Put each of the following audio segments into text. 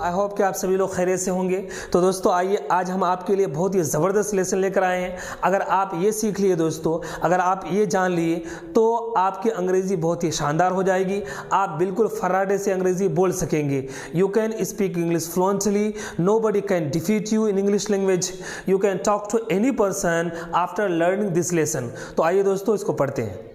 I hope कि आप सभी लोग खैरियत से होंगे। तो दोस्तों आइए आज हम आपके लिए बहुत ही ज़बरदस्त लेसन लेकर आए हैं। अगर आप ये सीख लिए दोस्तों, अगर आप ये जान लिए तो आपकी अंग्रेज़ी बहुत ही शानदार हो जाएगी। आप बिल्कुल फर्राटे से अंग्रेज़ी बोल सकेंगे। You can speak English fluently, nobody can defeat you in English language, you can talk to any person after learning this lesson. तो आइए दोस्तों इसको पढ़ते हैं।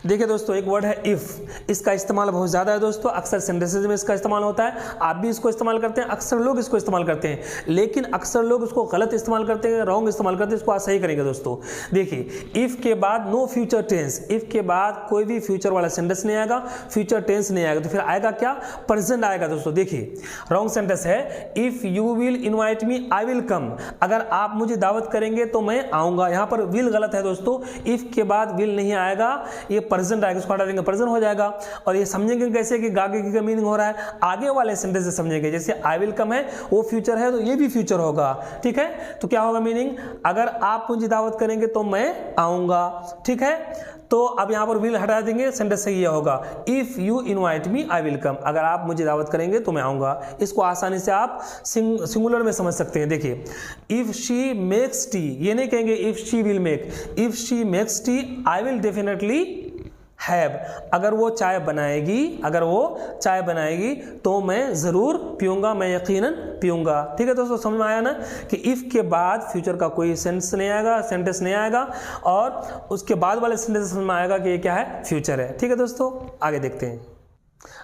देखिए दोस्तों, एक वर्ड है इफ़। इसका इस्तेमाल बहुत ज़्यादा है दोस्तों, अक्सर सेंटेंसेज में इसका इस्तेमाल होता है। आप भी इसको इस्तेमाल करते हैं, अक्सर लोग इसको इस्तेमाल करते हैं, लेकिन अक्सर लोग इसको गलत इस्तेमाल करते हैं, रॉन्ग इस्तेमाल करते हैं। इसको आज सही करेंगे दोस्तों। देखिए, इफ़ के बाद नो फ्यूचर टेंस, इफ़ के बाद कोई भी फ्यूचर वाला सेंटेंस नहीं आएगा, फ्यूचर टेंस नहीं आएगा, तो फिर आएगा क्या? प्रेजेंट आएगा दोस्तों। देखिए रॉन्ग सेंटेंस है, if you will invite me I will come. अगर आप मुझे दावत करेंगे तो मैं आऊँगा। यहाँ पर विल गलत है दोस्तों, इफ़ के बाद विल नहीं आएगा, ये प्रेजेंट आएगा, इसको हटा देंगे, प्रेजेंट हो जाएगा। और ये समझेंगे कैसे कि आगे की मीनिंग हो रहा है, आगे वाले सेंटेंस से समझेंगे। जैसे आई विल कम है, वो फ्यूचर है, तो ये भी फ्यूचर होगा। ठीक है, तो क्या होगा मीनिंग? अगर आप मुझे दावत करेंगे तो मैं आऊंगा। ठीक है, तो अब यहाँ पर विल हटा देंगे, सेंटेंस सही होगा, if you invite me I will come. अगर आप मुझे दावत करेंगे तो मैं आऊंगा। इसको आसानी से आप सिंगुलर में समझ सकते हैं। देखिए, इफ शी मेक्स टी, ये नहीं कहेंगे if she will make, if she makes T I will definitely have. अगर वो चाय बनाएगी, अगर वो चाय बनाएगी तो मैं ज़रूर पीऊँगा, मैं यकीनन पीऊँगा। ठीक है दोस्तों, समझ में आया ना कि इफ़ के बाद फ्यूचर का कोई सेंटेंस नहीं आएगा, और उसके बाद वाले सेंटेंस समझ में आएगा कि ये क्या है? फ्यूचर है। ठीक है दोस्तों, आगे देखते हैं।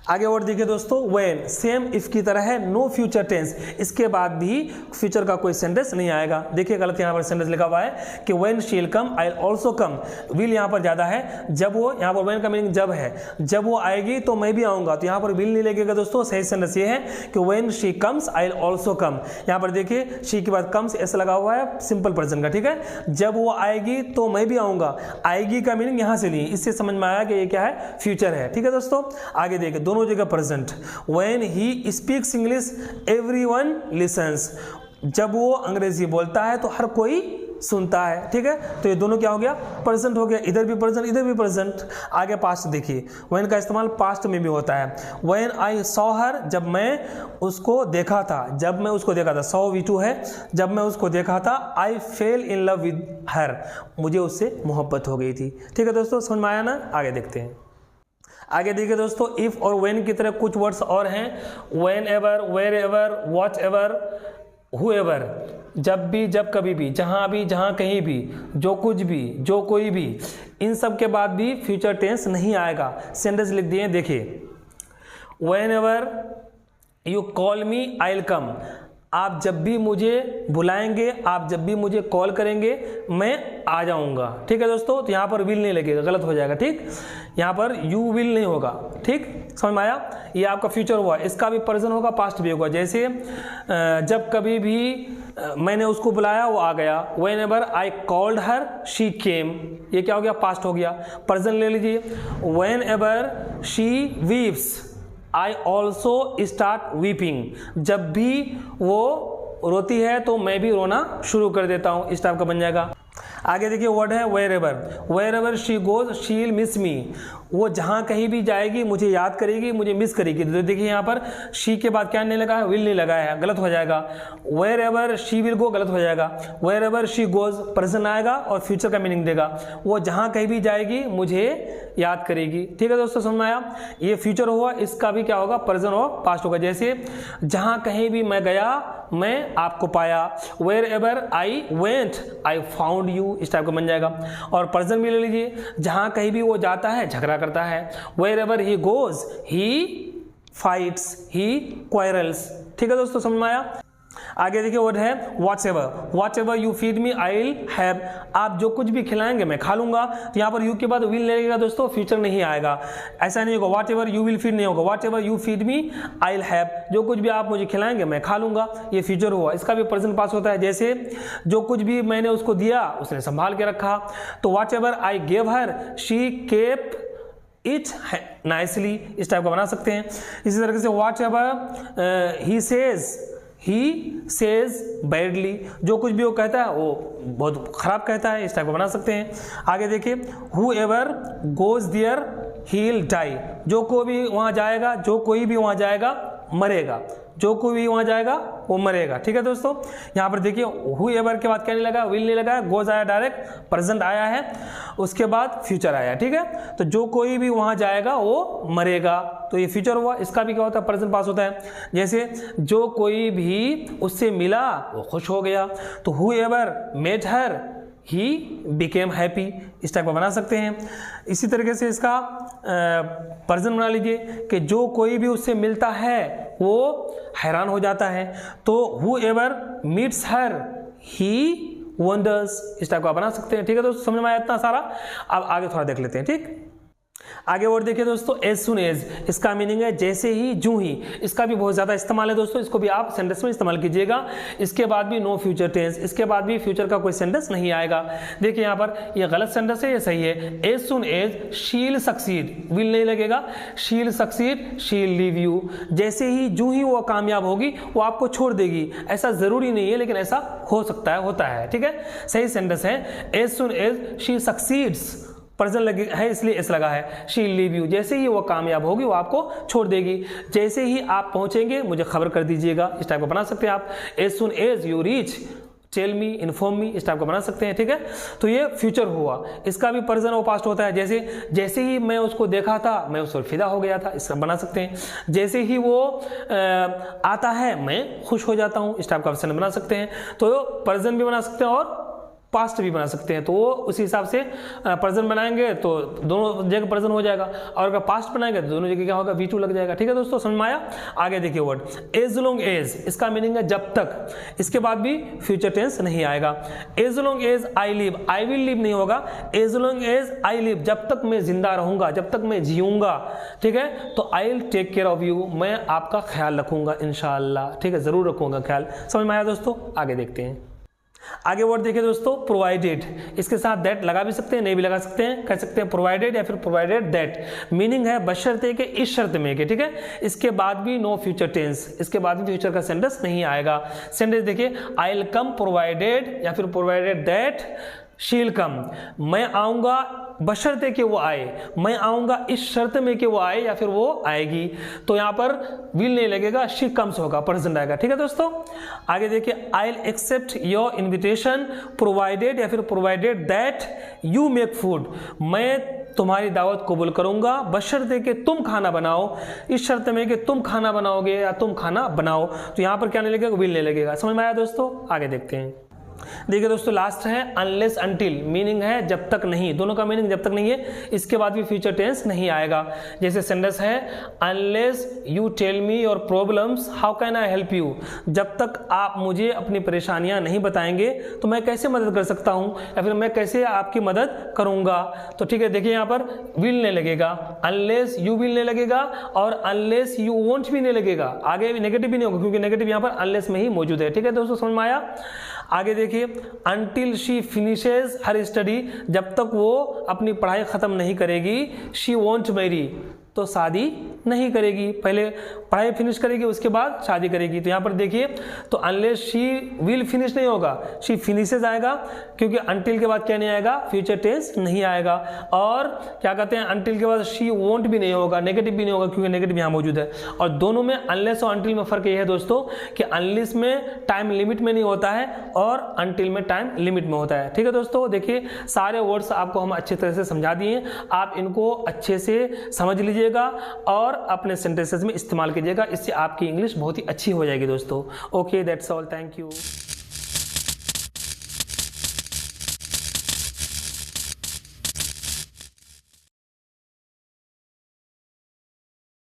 आगे और देखिए दोस्तों, व्हेन सेम इफ की तरह है, नो फ्यूचर टेंस, इसके बाद भी फ्यूचर का कोई सेंटेंस नहीं आएगा। देखिए गलत यहाँ पर सेंटेंस लिखा हुआ है कि when she will come I will also come. Will यहाँ पर ज्यादा है, जब वो, यहाँ पर व्हेन का मीनिंग जब है, जब वो आएगी तो मैं भी आऊंगा, तो यहाँ पर विल नहीं लगेगा दोस्तों। सही सेंटेंस ये है कि when she comes I will also come. यहाँ पर देखिए शी के बाद कम्स ऐसा लगा हुआ है, सिंपल प्रेजेंट का। ठीक है, जब वो आएगी तो मैं भी आऊंगा, आएगी का मीनिंग यहाँ से लिए, इससे समझ में आया कि ये क्या है? फ्यूचर है। ठीक है दोस्तों, आगे देखिए, दोनों जगह present. When he speaks English everyone lessons, जब वो अंग्रेजी बोलता है तो हर कोई सुनता है। ठीक है, तो ये दोनों क्या हो गया? प्रेजेंट हो गया, इधर भी प्रेजेंट, इधर भी प्रेजेंट। आगे पास्ट देखिए, व्हेन का इस्तेमाल पास्ट में भी होता है। व्हेन आई सॉ हर, जब मैं उसको देखा था, जब मैं उसको देखा था, सॉ V2 है, जब मैं उसको देखा था, I fell in love with her, मुझे उससे मोहब्बत हो गई थी। ठीक है दोस्तों, समझ में आया ना? आगे देखते हैं। आगे देखिए दोस्तों, इफ और व्हेन की तरह कुछ वर्ड्स और हैं, whenever, wherever, whatever, however, जब भी, जब कभी भी, जहां भी, जहां कहीं भी, जो कुछ भी, जो कोई भी, इन सब के बाद भी फ्यूचर टेंस नहीं आएगा। सेंटेंस लिख दिए, देखिए, when ever you call me I will come, आप जब भी मुझे बुलाएंगे, आप जब भी मुझे कॉल करेंगे, मैं आ जाऊंगा। ठीक है दोस्तों, तो यहाँ पर विल नहीं लगेगा, गलत हो जाएगा। ठीक, यहाँ पर यू विल नहीं होगा। ठीक, समझ में आया? ये आपका फ्यूचर हुआ, इसका भी प्रेजेंट होगा, पास्ट भी होगा। जैसे जब कभी भी मैंने उसको बुलाया वो आ गया, when ever I called her she came, ये क्या हो गया? पास्ट हो गया। प्रेजेंट ले लीजिए, when ever she weeps I also start weeping, जब भी वो रोती है तो मैं भी रोना शुरू कर देता हूँ, इस टाइप का बन जाएगा। आगे देखिए, वर्ड है wherever she goes she will miss me, वो जहाँ कहीं भी जाएगी मुझे याद करेगी, मुझे मिस करेगी। तो देखिए यहाँ पर शी के बाद क्या नहीं लगा है? विल नहीं लगा है, गलत हो जाएगा। Wherever she will go, गलत हो जाएगा। Wherever she goes present आएगा और फ्यूचर का मीनिंग देगा, वो जहाँ कहीं भी जाएगी मुझे याद करेगी। ठीक है दोस्तों, समझ में आया? ये फ्यूचर हुआ, इसका भी क्या होगा? प्रेजेंट और पास्ट होगा। जैसे जहाँ कहीं भी मैं गया, मैं आपको पाया, wherever I went I found you, इस टाइप का बन जाएगा। और प्रेजेंट भी ले लीजिए, जहाँ कहीं भी वो जाता है झगड़ा करता है, wherever he goes he fights he quarrels. ठीक है दोस्तों, समझ में आया? आगे देखिए, वर्ड है what ever you feed me I will have, आप जो कुछ भी खिलाएंगे मैं खा लूंगा। तो यहाँ पर यू के बाद विल लगेगा दोस्तों, फ्यूचर नहीं आएगा। ऐसा नहीं होगा, what ever you will feed नहीं होगा, what ever you feed me I will have, जो कुछ भी आप मुझे खिलाएंगे मैं खा लूंगा, ये फ्यूचर हुआ। इसका भी प्रेजेंट पास होता है। जैसे जो कुछ भी मैंने उसको दिया उसने संभाल के रखा, तो whatever I gave her she kept it nicely, इस टाइप का बना सकते हैं। इसी तरीके से whatever he says badly, जो कुछ भी वो कहता है वो बहुत खराब कहता है, इस टाइप का बना सकते हैं। आगे देखिए, whoever goes there he will die, जो कोई भी वहाँ जाएगा, जो कोई भी वहाँ जाएगा मरेगा। जो कोई भी वहाँ जाएगा वो मरेगा। ठीक है दोस्तों, यहाँ पर देखिए whoever के बाद क्या नहीं लगा, will नहीं लगा, goes आया डायरेक्ट, प्रेजेंट आया है, उसके बाद फ्यूचर आया। ठीक है, तो जो कोई भी वहाँ जाएगा वो मरेगा, तो ये फ्यूचर हुआ। इसका भी क्या होता है, प्रेजेंट पास होता है। जैसे जो कोई भी उससे मिला वो खुश हो गया, तो whoever met her he became happy, इस टाइप का बना सकते हैं। इसी तरीके से इसका प्रेजेंट बना लीजिए कि जो कोई भी उससे मिलता है वो हैरान हो जाता है, तो whoever meets her ही wonders, इस टाइप का बना सकते हैं। ठीक है दोस्तों, समझ में आया इतना सारा। अब आगे थोड़ा देख लेते हैं। ठीक, आगे और देखिए दोस्तों, एज सुन एज, इसका मीनिंग है जैसे ही, जूं ही। इसका भी बहुत ज़्यादा इस्तेमाल है दोस्तों, इसको भी आप सेंटेंस में इस्तेमाल कीजिएगा। इसके बाद भी नो फ्यूचर टेंस, इसके बाद भी फ्यूचर का कोई सेंटेंस नहीं आएगा। देखिए यहाँ पर ये गलत सेंटेंस है, ये सही है। एज सुन एज शील सक्सीड, विल नहीं लगेगा, शील सक्सीड शील लीव यू। जैसे ही, जूं ही वो कामयाब होगी वो आपको छोड़ देगी। ऐसा जरूरी नहीं है, लेकिन ऐसा हो सकता है, होता है। ठीक है, सही सेंटेंस है। As soon as she succeeds, present लगे है इसलिए एस लगा है। शी लीव यू, जैसे ही वो कामयाब होगी वो आपको छोड़ देगी। जैसे ही आप पहुंचेंगे मुझे खबर कर दीजिएगा, इस टाइप का बना सकते हैं आप। As soon as you reach tell me, inform me, इस टाइप का बना सकते हैं। ठीक है, तो ये फ्यूचर हुआ। इसका भी प्रेजेंट और पास्ट होता है। जैसे ही मैं उसको देखा था मैं उस पर फिदा हो गया था, इसका बना सकते हैं। जैसे ही वो आता है मैं खुश हो जाता हूँ, इस टाइप का सेंटेंस बना सकते हैं। तो प्रेजेंट भी बना सकते हैं और पास्ट भी बना सकते हैं। तो वो उसी हिसाब से प्रेजेंट बनाएंगे तो दोनों जगह प्रेजेंट हो जाएगा, और अगर पास्ट बनाएंगे तो दोनों जगह क्या होगा, V2 लग जाएगा। ठीक है दोस्तों, समझ में आया। आगे देखिए वर्ड एज लॉन्ग एज, इसका मीनिंग है जब तक। इसके बाद भी फ्यूचर टेंस नहीं आएगा। As long as I live, I will live नहीं होगा, as long as I live, जब तक मैं जिंदा रहूंगा, जब तक मैं जीऊंगा। ठीक है, तो I will take care of you, मैं आपका ख्याल रखूंगा इंशाअल्लाह। ठीक है, जरूर रखूंगा ख्याल। समझ में आया दोस्तों, आगे देखते हैं। आगे वर्ड देखिए दोस्तों, प्रोवाइडेड, इसके साथ दैट लगा भी सकते हैं, नहीं भी लगा सकते हैं, कह सकते हैं प्रोवाइडेड या फिर प्रोवाइडेड दैट। मीनिंग है बशर्ते के, इस शर्त में के। ठीक है, इसके बाद भी नो फ्यूचर टेंस, इसके बाद भी फ्यूचर का सेंटेंस नहीं आएगा। सेंटेंस देखिए, आई विल कम प्रोवाइडेड या फिर provided that she will come, मैं आऊंगा बशर्ते कि वो आए, मैं आऊंगा इस शर्त में कि वो आए या फिर वो आएगी। तो यहां पर विल नहीं लगेगा, शी कम्स होगा, प्रेजेंट आएगा। ठीक है दोस्तों, आगे देखिए, I will accept your invitation provided या फिर provided that you make food, मैं तुम्हारी दावत कबूल करूंगा बशर्ते कि तुम खाना बनाओ, इस शर्त में कि तुम खाना बनाओगे या तुम खाना बनाओ। तो यहां पर क्या नहीं लगेगा, विल नहीं लगेगा। समझ में आया दोस्तों, आगे देखते हैं। देखिए दोस्तों, लास्ट है अनलेस अनटिल, मीनिंग है जब तक नहीं, दोनों का मीनिंग जब तक नहीं है। इसके बाद भी फ्यूचर टेंस नहीं आएगा। जैसे सेंटेंस है, unless you tell me your problems how can I help you, जब तक आप मुझे अपनी परेशानियां नहीं बताएंगे तो मैं कैसे मदद कर सकता हूं, या फिर मैं कैसे आपकी मदद करूंगा। तो ठीक है, देखिए यहाँ पर विल नहीं लगेगा, अनलेस यू विल नहीं लगेगा, और अनलेस यू वोंट भी नहीं लगेगा। आगे नेगेटिव भी नहीं होगा, क्योंकि नेगेटिव यहाँ पर अनलेस में ही मौजूद है। ठीक है दोस्तों, समझ में आया। आगे देखिए, until she finishes her study, जब तक वो अपनी पढ़ाई खत्म नहीं करेगी, शी वोंट मैरी, तो शादी नहीं करेगी, पहले पढ़ाई फिनिश करेगी उसके बाद शादी करेगी। तो यहाँ पर देखिए, तो अनलेस शी विल फिनिश नहीं होगा, शी फिनिशेज आएगा, क्योंकि अंटिल के बाद क्या नहीं आएगा, फ्यूचर टेंस नहीं आएगा। और क्या कहते हैं, अंटिल के बाद शी वोंट भी नहीं होगा, नेगेटिव भी नहीं होगा, क्योंकि नेगेटिव यहाँ मौजूद है। और दोनों में अनलेस और अंटिल में फर्क ये है दोस्तों कि अनलेस में टाइम लिमिट में नहीं होता है और अंटिल में टाइम लिमिट में होता है। ठीक है दोस्तों, देखिए सारे वर्ड्स आपको हम अच्छी तरह से समझा दिए, आप इनको अच्छे से समझ लीजिएगा और अपने सेंटेंसेस में इस्तेमाल कीजिएगा, इससे आपकी इंग्लिश बहुत ही अच्छी हो जाएगी दोस्तों। Okay, that's all, thank you.